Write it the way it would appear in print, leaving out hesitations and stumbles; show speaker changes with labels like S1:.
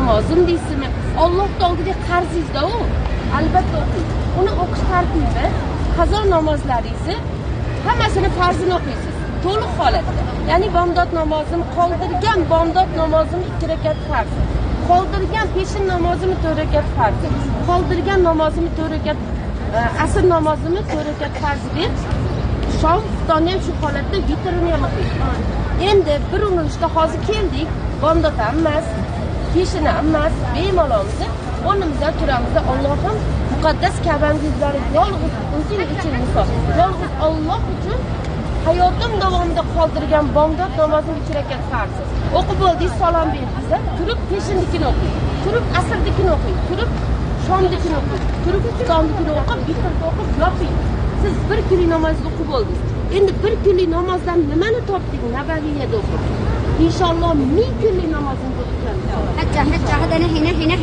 S1: namozim deysizmi? Alloh taologa qarzingiz-da u. Albatta o'qing. Uni o'qish tartibi, qazo namozlaringizni hammasini farzini o'qiysiz. To'liq holatda. Ya'ni bomdod namozini qoldirgan bomdod namozini 2 rakat farz. Qoldirgan peshin namozini 4 rakat farz. Qoldirgan namozini 4 rakat asr namozini 4 rakat farz deb shom xuftonga ham shu holatda vitrini ham o'qiysiz. Endi bir urinishda hozir keldik. Bomdod ham emas, peshin ham emas, bemalolmiz. O'rnimizda turamiz. Allohim muqaddas Ka'bangizlari yolg'iz o'zing uchun misol. Yolg'iz Alloh uchun hayotim davomida qoldirgan bomdod namozini 2 rakat farz. O'qib bo'ldingiz, salom berdingiz, turib peshinnikini o'qing. Turib asrdikini o'qing. Turib shomdikini o'qing. Turib xuftonnikini o'qib, vitrni o'qib yoping. Siz bir kunlik namozni o'qib bo'ldingiz. Endi bir kunlik namozdan nimani topding? Nabaviyada o'qing. İnşallah 1000 kunlik namazını kılacağız.
S2: Hacca hina